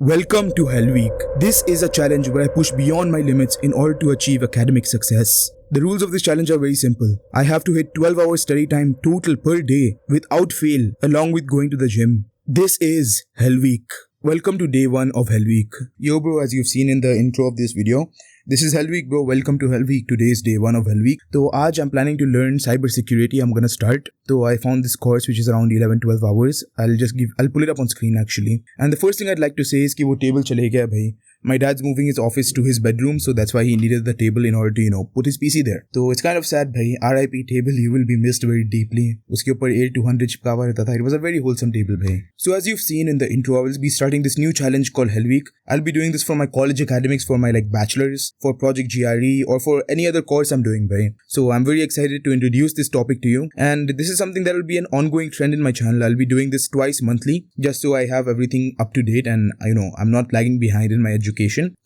Welcome to Hell Week. This is a challenge where I push beyond my limits in order to achieve academic success. The rules of this challenge are very simple. I have to hit 12 hours study time total per day without fail, along with going to the gym. This is Hell Week. Welcome to day 1 of Hell Week. Yo bro, as you've seen in the intro of this video, this is Hell Week bro, welcome to Hell Week. Today is day 1 of Hell Week. So today I'm planning to learn cyber security. I'm gonna start. So I found this course which is around 11-12 hours. I'll pull it up on screen actually. And the first thing I'd like to say is कि वो table चले गया भाई. My dad's moving his office to his bedroom, so that's why he needed the table in order to, put his PC there. So it's kind of sad, bhai. RIP table, you will be missed very deeply. Uske upar A200 chipka hua rehta tha. It was a very wholesome table, bhai. So as you've seen in the intro, I will be starting this new challenge called Hell Week. I'll be doing this for my college academics, for my bachelor's, for Project GRE, or for any other course I'm doing, bhai. So I'm very excited to introduce this topic to you. And this is something that will be an ongoing trend in my channel. I'll be doing this twice monthly, just so I have everything up to date and, I'm not lagging behind in my education.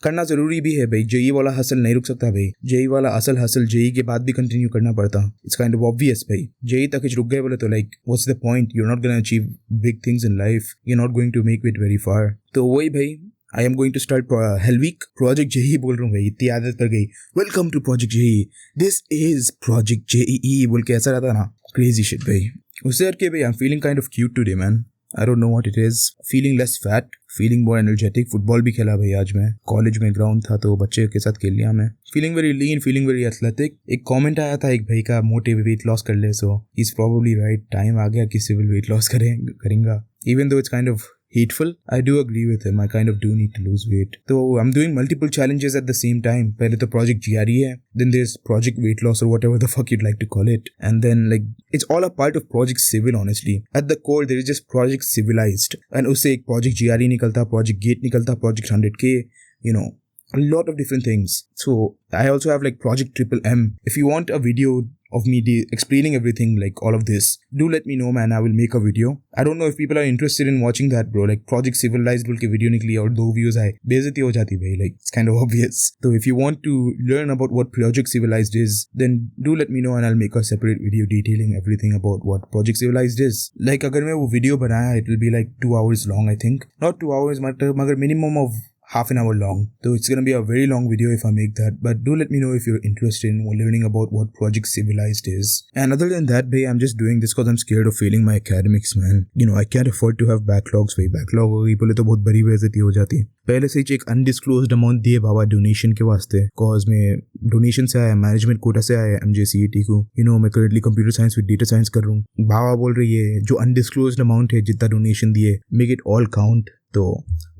करना जरूरी भी है भाई. JEE वाला hustle नहीं रुक सकता भाई. जेई वाला असल हसल जेई के बाद भी कंटिन्यू करना पड़ता. इट्स काइंड ऑफ ऑब्वियस भाई. जेई तक रुक गए बोले तो what's the point? You are not gonna achieve big things in life. You are not going to make it very far. तो वही भाई, I am going to start Hell Week. Project JEE बोल रहा हूँ भाई, इतनी आदत पड़ गई. Welcome to project JEE. This is project JEE बोल के ऐसा रहता ना. क्रेजी शिट भाई. उससे हट के भाई, I am feeling kind of cute today man. I don't know what it is. Feeling less fat, feeling more energetic. Football भी खेला भाई आज मैं. कॉलेज में ग्राउंड था तो बच्चे के साथ खेल लिया मैं. Feeling very lean, feeling very athletic. एक कमेंट आया था एक भाई का, मोटे वेट लॉस कर ले. So he's probably right. Time आ गया कि सिविल वेट लॉस करेंगा. Even though it's kind of hateful, I do agree with him. I kind of do need to lose weight. So I'm doing multiple challenges at the same time. पहले तो Project GRE है, then there's Project Weight Loss or whatever the fuck you'd like to call it. And then it's all a part of Project Civil honestly. At the core there is just Project Civilized. And उससे एक Project GRE निकलता, Project Gate निकलता, Project 100K, a lot of different things. So I also have Project Triple M. If you want a video of me explaining everything, all of this, do let me know man. I will make a video. I don't know if people are interested in watching that bro. Project Civilized बोल के video निकली और 2 views आए, बेइज्जती हो जाती भाई. It's kind of obvious. So if you want to learn about what Project Civilized is, then do let me know and I'll make a separate video detailing everything about what Project Civilized is. अगर मैं वो video बनाया, it will be 2 hours long I think. Not 2 hours मगर minimum of half an hour long. So it's gonna be a very long video if I make that. But do let me know if you're interested in learning about what Project Civilized is. And other than that, bhai, I'm just doing this because I'm scared of failing my academics, man. I can't afford to have backlogs. भाई backlog हो गई बोले तो बहुत बड़ी बेइज्जती हो जाती. पहले से ही एक undisclosed amount दिए बाबा डोनेशन के वास्ते. Cause में डोनेशन से आया, मैनेजमेंट कोटा से आया MJCET को. मैं currently computer science with data science कर रहा हूँ. बाबा बोल रही है जो undisclosed amount है, जितना डोनेशन दिए, make it all count. तो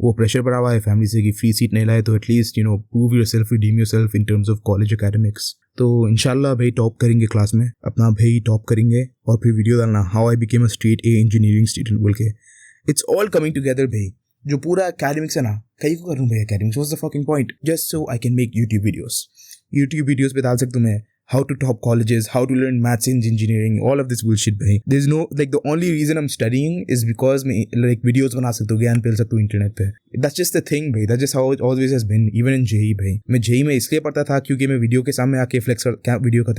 वो प्रेशर पड़ा हुआ है फैमिली से कि फ्री सीट नहीं लाए तो at least prove your self, redeem your self in terms of college academics. तो इंशाल्लाह भाई टॉप करेंगे क्लास में, अपना भाई टॉप करेंगे और फिर वीडियो डालना how I became a straight A engineering student बोल के. इट्स ऑल कमिंग टुगेदर भाई. जो पूरा एकेडमिक्स है ना, कहीं को करूँ भाई academics. What's the fucking point? Just so I can make YouTube videos पे डाल सकता हूँ मैं. How to top colleges, how to learn maths and engineering, all of this bullshit bhai. There's no the only reason I'm studying is because मैं videos बना सकता हूँ, ज्ञान फैल सकता हूँ इंटरनेट पे. That's just the thing bhai. That's just how it always has been, even in JEE bhai. मैं JEE में इसलिए पढ़ता था क्योंकि मैं वीडियो के सामने आके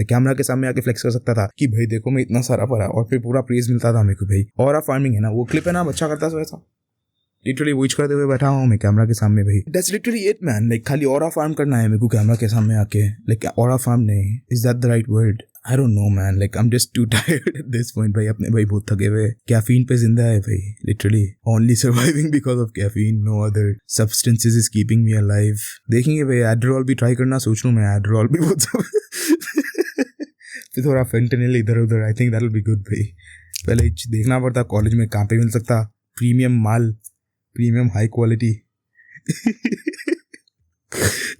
कैमरा के सामने आके फ्लेक्स कर सकता था कि भाई देखो मैं इतना सारा पढ़ा, और फिर पूरा प्रेज मिलता था मेरे को भाई. और फार्मिंग है ना, वो क्लिप है ना, बच्चा करता है वैसा लिटरली वॉच करते हुए बैठा हूँ मैं कैमरा के सामने भाई. That's literally it man. खाली ऑरा फार्म करना है मेरे को कैमरा के सामने आके. ऑरा फार्म नहीं, is that the right word? I don't know man. I am just to tired at this point भाई. अपने भाई बहुत थके हुए. कैफीन पे जिंदा है भाई literally. Only surviving because of caffeine. No other substances is keeping me alive. देखेंगे भाई, एड्रोल भी ट्राई करना सोच रहा हूँ मैं. एड्रोल भी बहुत फिर थोड़ा फेंटेनिल इधर उधर. I think that will be good भाई. पहले देखना पड़ता कॉलेज में कहाँ पे मिल सकता प्रीमियम माल, प्रीमियम हाई क्वालिटी.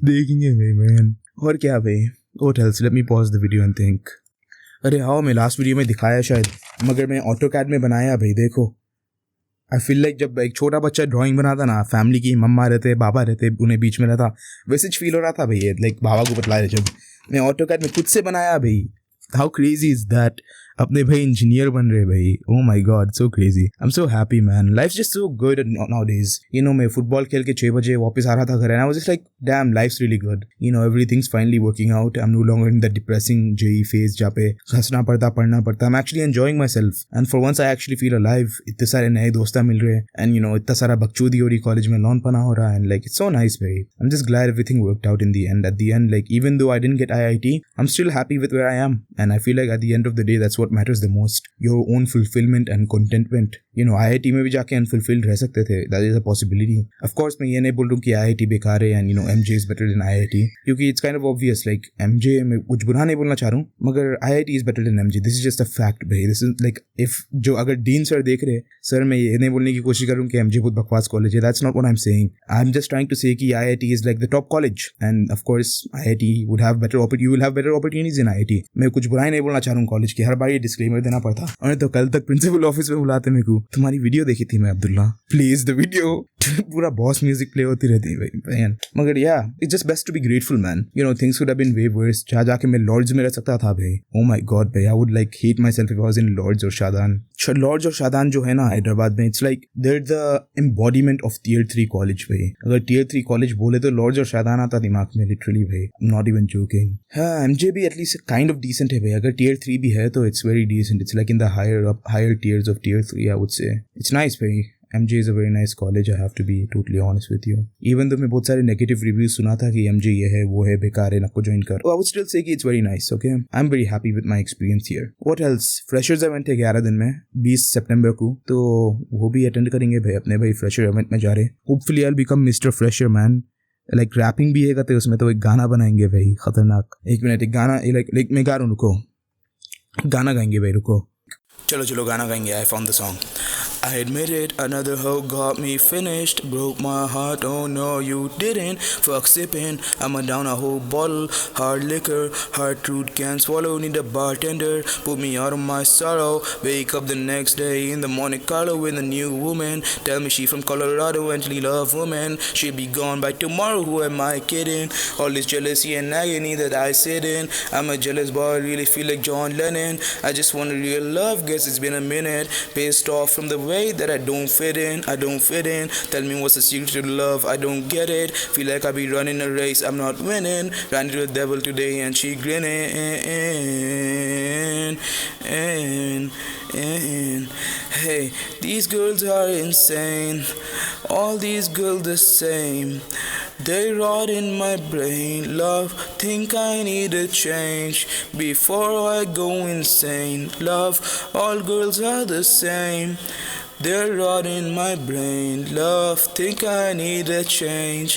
देखेंगे भाई मैन. और क्या भाई, what else? Let me pause the video and think. अरे हाँ, मैं लास्ट वीडियो में दिखाया शायद, मगर मैं ऑटोकैड में बनाया भाई. देखो, आई फील जब एक छोटा बच्चा ड्राइंग बनाता ना, फैमिली की मम्मा रहते, बाबा रहते, उन्हें बीच में रहता, वैसे फील हो रहा था भाई. बाबा को बतलाया जब मैं ऑटोकैड में खुद से बनाया भाई. How crazy is that? अपने भाई इंजीनियर बन रहे भाई. Oh my god, so crazy. I'm so happy, man. Life's just so good nowadays. You know, मैं फुटबॉल खेल के 6 बजे वापस आ रहा था घर and I was just like, damn, life's really good. You know, everything's finally working out. I'm no longer in that depressing JE phase जहाँ पे हंसना पड़ता पढ़ना पड़ता. I'm actually enjoying myself and for once I actually feel alive. इतने सारे नए दोस्ता मिल रहे हैं and you know इतना सारा बकचोदी हो रही कॉलेज में लॉन पना हो रहा है and like it's so nice भाई. I'm just glad everything worked out in the end. At the end, like even though I didn't get IIT, I'm still happy with where I am and I feel like at the end of the day that's what matters the most. Your own fulfillment and contentment. You know, IIT में भी जाके unfulfilled रह सकते थे. That is a possibility. Of course मैं ये नहीं बोल रहा हूँ कि IIT बेकार है and you know MJ is better than IIT क्योंकि it's kind of obvious. Like MJ में कुछ बुरा नहीं बोलना चाह रहा हूँ मगर IIT is better than MJ. This is just a fact भाई. This is like if जो अगर डीन सर देख रहे सर मैं ये नहीं बोलने की कोशिश कर रहा हूँ कि MJ बहुत बकवास कॉलेज है. That's not what I'm saying. I'm just trying to say कि IIT is like the top college and of course IIT would have better you will have better opportunities in IIT. मैं कुछ बुराई नहीं बोलना चाह रहा हूँ कॉलेज की. हर बार ये डिस्क्लेमर देना पड़ता और तो कल तक प्रिंसिपल ऑफिस में बुलाते मेरे को. तुम्हारी वीडियो देखी थी मैं अब्दुल्ला. Please the video. पूरा बॉस म्यूजिक प्ले होती रहती है भाई. मगर या it's just best to be grateful man. You know things could have been way worse. जहाँ जाके मैं लॉर्ड्स में रह सकता था भाई. ओ माय गॉड भाई I would like hate myself if I was in Lords और शादान. लॉर्ड्स और शादान जो है ना हैदराबाद में it's like they're the embodiment of tier 3 college भाई. अगर टियर 3 कॉलेज बोले तो लॉर्ड्स और शादान आता दिमाग में लिटरली भाई. I am not even joking. हाँ एमजे भी एटलीस्ट काइंड ऑफ डिसेंट है भाई. अगर टियर 3 भी है तो it's very decent. It's like in the higher tiers of tier 3 I would say. It's nice भाई. MJ is a very nice college, I have to be totally honest with you. Even though मैं बहुत सारे negative reviews सुना था कि MJ ये है वो है बेकार है ना को join कर. I would still say कि it's very nice, okay? I'm very happy with my experience here. What else? Freshers event है 11 दिन में 20 सितंबर को तो वो भी attend करेंगे भाई. अपने भाई fresher event में जा रहे. Hopefully I'll become Mr. Fresher man. Like rapping भी है तो उसमें तो एक गाना बनाएंगे भाई खतरनाक. एक मिनट एक गाना like मैं गा रहा हूँ रुको. गाना गाएंगे भाई रुको. चलो गाना गाएंगे. I found the song. I admit it, another hoe got me finished. Broke my heart, oh no you didn't. Fuck sipping, I'm down a whole bottle. Hard liquor, hard truth can't swallow. Need a bartender, put me out of my sorrow. Wake up the next day in the Monte Carlo with a new woman. Tell me she from Colorado and she love women. She'll be gone by tomorrow, who am I kidding? All this jealousy and agony that I sit in. I'm a jealous boy, really feel like John Lennon. I just want a real love, guess it's been a minute. Pissed off from the way that I don't fit in. Tell me what's the secret to love, I don't get it. Feel like I be running a race, I'm not winning. Ran to the devil today and she grinning. Hey, these girls are insane. All these girls the same. They rot in my brain. Love, think I need a change before I go insane. Love, all girls are the same. They're rot in my brain. Love, think I need a change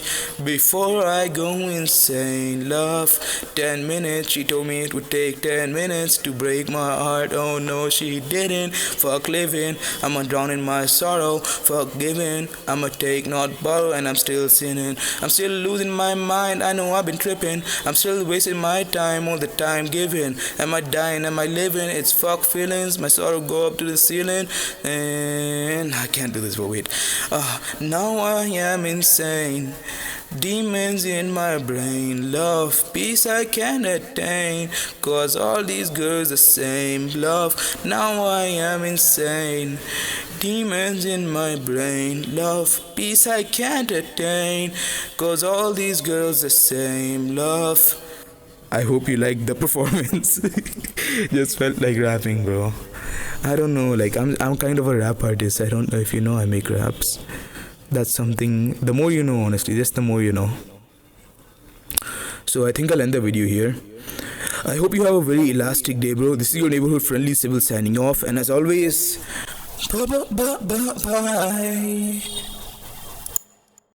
before I go insane. Love, 10 minutes. She told me it would take 10 minutes to break my heart. Oh no, she didn't. Fuck living, I'ma drown in my sorrow. Fuck giving, I'ma take not borrow. And I'm still sinning, I'm still losing my mind. I know I've been tripping, I'm still wasting my time. All the time giving, am I dying, am I living? It's fuck feelings, my sorrow go up to the ceiling. And I can't do this, but wait. Now I am insane. Demons in my brain. Love, peace I can't attain. Cause all these girls the same. Love, now I am insane. Demons in my brain. Love, peace I can't attain. Cause all these girls the same. Love. I hope you liked the performance. Just felt like rapping, bro. I don't know, like I'm kind of a rap artist. I don't know if you know I make raps. That's something, the more you know, honestly, just the more you know. So I think I'll end the video here. I hope you have a very elastic day, bro. This is your neighborhood friendly civil signing off, and as always, bye.